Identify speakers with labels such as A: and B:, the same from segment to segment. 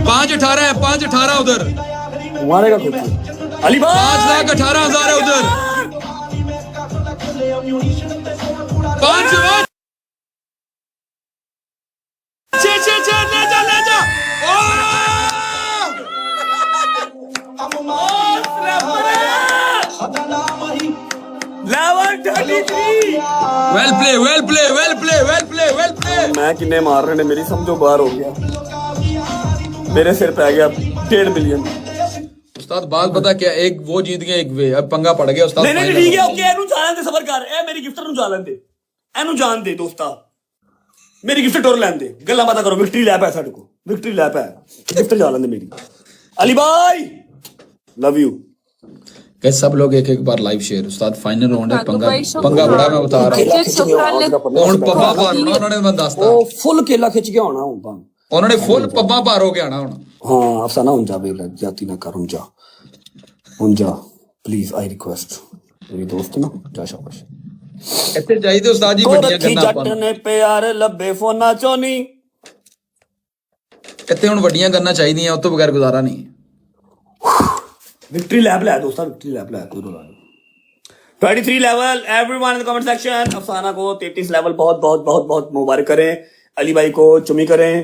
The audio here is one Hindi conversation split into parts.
A: 518 है, 518 उधर
B: मारेगा खुद अली भाई।
A: 5,18,000 है उधर। 5 ले जा वेल प्ले।
B: मैं किन्ने मार रहे ने, मेरी समझो बाहर हो गया, मेरे सिर पे आ गया 1.5 मिलियन।
A: उस्ताद बात पता क्या, एक वो जीत गया, एक वे, अब पंगा पड़ गया उस्ताद।
B: नहीं ठीक है, ओके, एनू जान दे, सबर कर, ए मेरी गिफ्टर नु जान दे, एनू जान दे दोस्ता, मेरी गिफ्ट टोर लैन दे, गल्ला बात करो, विक्ट्री लैप है साडे को, विक्ट्री लैप है, गिफ्ट जा लेंदे मेरी। अली भाई लव यू।
A: कैसे सब लोग एक बार लाइव शेयर। उस्ताद फाइनल राउंड है, पंगा बड़ा, मैं बता रहा हूं। कौन पब्बा पार होना उन्होंने, मैं दसदा
B: ओ फुल केला खिच के आना हुंदा,
A: उन्होंने फुल पब्बा पार हो के आना हुन।
B: हां अफसाना हुन जा, बे जाती ना कर, हुन जा प्लीज, आई रिक्वेस्ट, मेरी दोस्त ना जा, शाबाश।
A: ਇੱਥੇ ਚਾਹੀਦੇ ਉਸਤਾਦ ਜੀ ਵੱਡੀਆਂ ਗੰਨਾਂ
B: ਜੱਟ ਨੇ ਪਿਆਰ ਲੱਭੇ ਫੋਨਾ ਚੋਂ ਨਹੀਂ,
A: ਇੱਥੇ ਹੁਣ ਵੱਡੀਆਂ ਗੰਨਾਂ ਚਾਹੀਦੀਆਂ, ਉਸ ਤੋਂ ਬਗੈਰ ਗੁਜ਼ਾਰਾ ਨਹੀਂ।
B: विक्ट्री लैब ला दोस्तों, विक्ट्री लैब ला, कोई रोला नहीं। 23 level everyone in the comment section. अफसाना को 33 लेवल बहुत बहुत बहुत बहुत मुबारक करें, अली भाई को चुमी करें,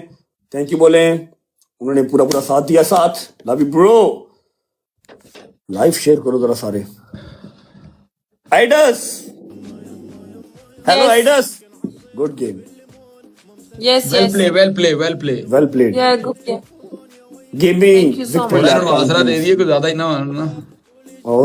B: थैंक यू बोले, उन्होंने पूरा साथ दिया, साथ love you bro. Live share करो जरा सारे। आइडस, हेलो आइडस, good game,
C: Yes.
A: Well play.
C: Yeah, good game.
B: Gaming
C: Thank you so
A: आसरा दे दिए, कुछ ज्यादा ही ना मानना।
B: और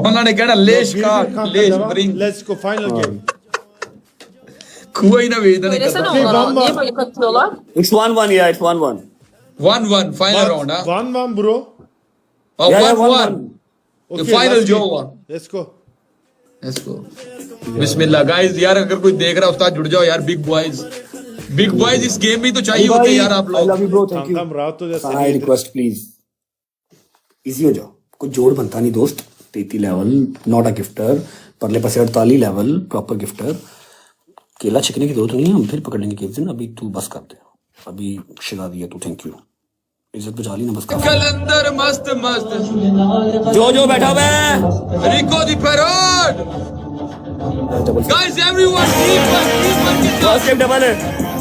A: ਉਹਨਾਂ ਨੇ ਕਹਿਣਾ ਲੇਸ਼ ਕਾ ਲੇਸ਼ Warring,
D: Let's go final game.
A: ਖੂਆ ਹੀ ਨਾ ਵੇਚਦੇ ਨੇ
C: Söylesene
A: ਕਰਦਾ।
C: onlara. Niye böyle katılıyorlar?
B: It's 1-1, yeah, it's 1-1.
A: 1-1 final round है।
D: 1-1 bro.
B: Yeah,
A: 1-1
D: Okay,
A: final
D: last
A: जो
D: game.
A: हुआ।
D: Let's go.
A: इसको बिस्मिल्लाह गाइस। यार अगर कोई देख रहा है उस्ताद जुड़ जाओ यार, बिग बॉयज इस गेम में तो चाहिए होते यार आप
B: I
A: लोग।
B: love you bro, thank you.
D: Come रात तो जैसे
B: I request please, इजी हो जाओ, कोई जोड़ बनता नहीं दोस्त। 33 लेवल, नॉट अ गिफ्टर, परले पासे 48 लेवल, प्रॉपर गिफ्टर। केला छिकने की जरूरत नहीं है, हम फिर पकड़ लेंगे किस दिन, अभी तू बस कर दे, अभी शिगा दिया तू, थैंक यू, इज्जत बचा ली ना, बस कर।
A: कलंदर मस्त
B: जो बैठा हुआ है
A: रिको दी पैरोड। Guys everyone
B: first game double है,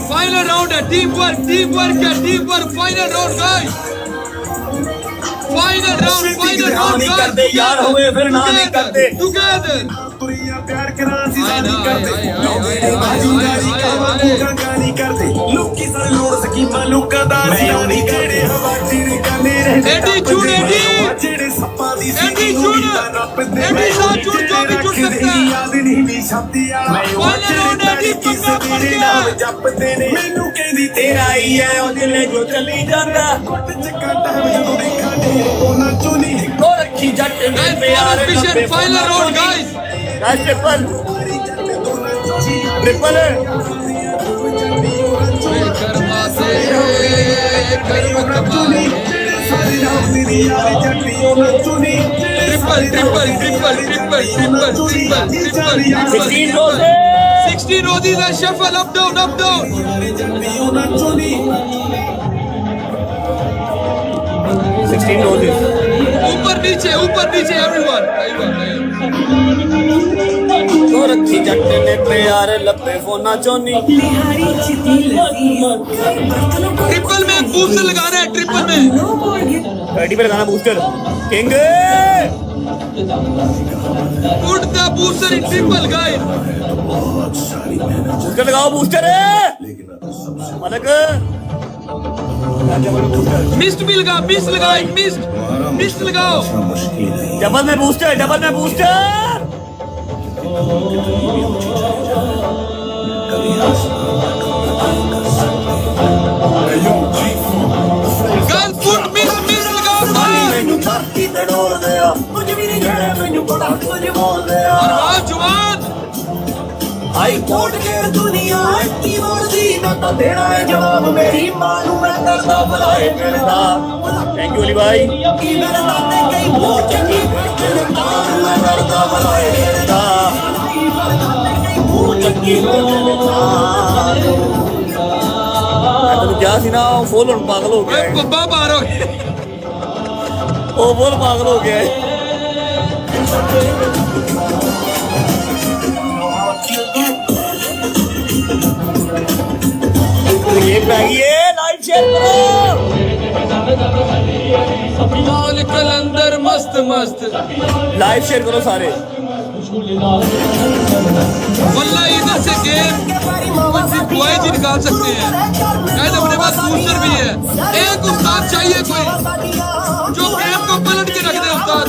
A: फाइनल राउंड है, team work final round guys, final round
B: करते यार हुए फिर ना नहीं करते
A: टुगेदर।
E: प्यार करा सी सानी करते गानी करते लोकी सारे लोड़ सकीमा लुका दा जानी करे हवा चिड़ी गाने रहते
A: एडी चूड़ एडी
E: जेड़े सप्पा दी
A: एडी चूड़ एडी सा चूड़ जो भी चूड़ सकता है।
E: याद नहीं भी छाती वाला
A: फाइनल राउंड एडी पंगा पड़ गया।
E: जपते ने मैनू कहंदी तेरा ही है ओ दिले जो चली जांदा कुट चक्का टाइम जदों देखा ने ओ ना चुनी
B: ओ रखी जट ने
A: गाइस
B: प्यार
A: official final round guys.
B: Triple
A: Karma से कर्म कमाए, ट्रिपल 16 रोजीज है, शफल अप डाउन
B: 16 रोजेस,
A: ऊपर नीचे एवरीवन।
B: ओ रखी जट ने प्यार लब्बे फोना चोनी।
A: ट्रिपल में बूस्टर लगाना है, ट्रिपल में
B: रेडी पे लगाना booster, king
A: put the booster in triple guys.
B: Booster लगाओ, बूस्टर है मलक,
A: मिस्ट भी लगा, मिस्ट लगाओ।
B: डबल में बूस्टर
A: गर्ल फुट मिस लगाओ भाई। जवान
E: आई कोट के दुनिया की वर्दी मैं तो देना है जवाब, मेरी मां नू मैं करदा भलाए करदा।
B: थैंक यू अली भाई।
E: की मेरे नाते कई बहुत चंगी मेरे मां नू मैं करदा भलाए करदा। बहुत चंगी मेरे मां
B: ਗਿਆ ਸੀ ਨਾ ਉਹ ਫੁੱਲ ਹੁਣ ਪਾਗਲ ਹੋ ਗਿਆ
A: ਓਏ
B: ਹੈ।
A: ਪੱਬਾ ਪਾਰ ਹੋ ਗਿਆ
B: ਉਹ ਫੁੱਲ ਪਾਗਲ ਹੋ ਗਿਆ ਹੈ। ये चाहिए लाइव शेयर करो
A: माल कलंदर मस्त मस्त
B: लाइव शेयर करो सारे
A: वल्ला इधर से गेम बॉय जी निकाल सकते हैं गाइस अपने पास बूस्टर भी है एक उस्ताद चाहिए कोई जो गेम को पलट के रख दे उस्ताद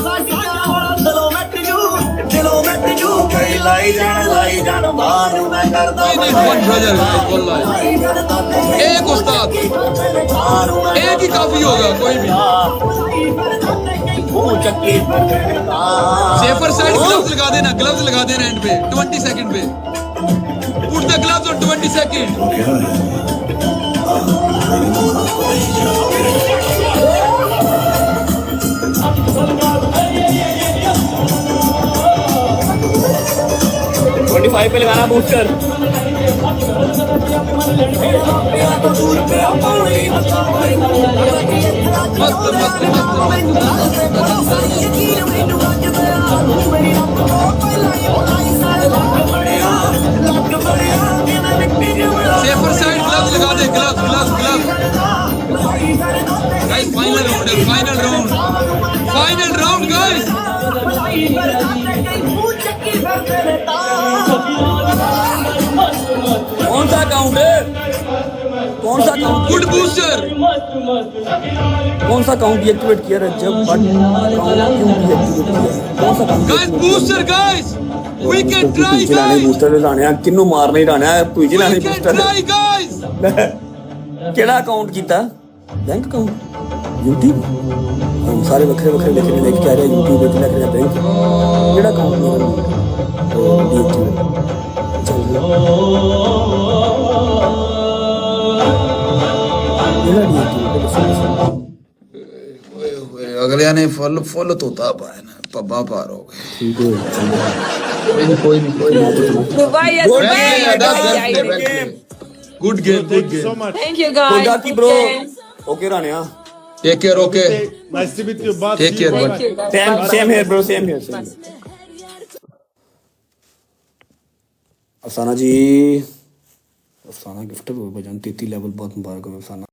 A: नहीं वन ब्रदर वल्ला एक उस्ताद एक ही काफी होगा कोई भी सेफर साइड ग्लव्स लगा देना एंड पे 20 सेकंड पे put the gloves on 20 second
B: twenty five पे लगाना बूस्टर
A: मस्त मस्त मस्त सेफर साइड ग्लव्स लगा दे ग्लव्स गाइस फाइनल राउंड है फाइनल राउंड गाइस
B: कौन सा अकाउंट है कौन सा अकाउंट
A: गुड बूस्टर
B: कौन सा अकाउंट एक्टिवेट किया रजब बट कौन सा account
A: guys booster guys we can try
B: चलाने
A: गाइस
B: बूस्टर लाने आ किन्नू मारना ही लाने आ तुझे लाने
A: we can
B: booster
A: try guys
B: ਕਿਹੜਾ ਅਕਾਊਂਟ ਕੀਤਾ ਬੈਂਕ ਅਕਾਊਂਟ YouTube हम सारे बखरे बखरे लेके लेके आ रहे हैं YouTube पे लग रहा है बैंक केड़ा अकाउंट मेरा
A: अगले ने फुल फुल तोता पाया ना पब्बा पार हो गए कोई नहीं
C: Dubai yes,
B: Good
C: Dubai.
B: game.
A: Good game
D: Thank you so much.
C: Thank you guys.
B: कोई की
C: Good
B: bro
C: games.
B: Okay Rania
A: take care okay
D: Nice to meet you. Bye.
A: Take
D: See you.
A: care,
D: Bye-bye.
C: Thank you guys.
B: Same here bro same here अफसाना जी अफसाना गिफ्टर हो बजान 33 लेवल बहुत मुबारक हो अफसाना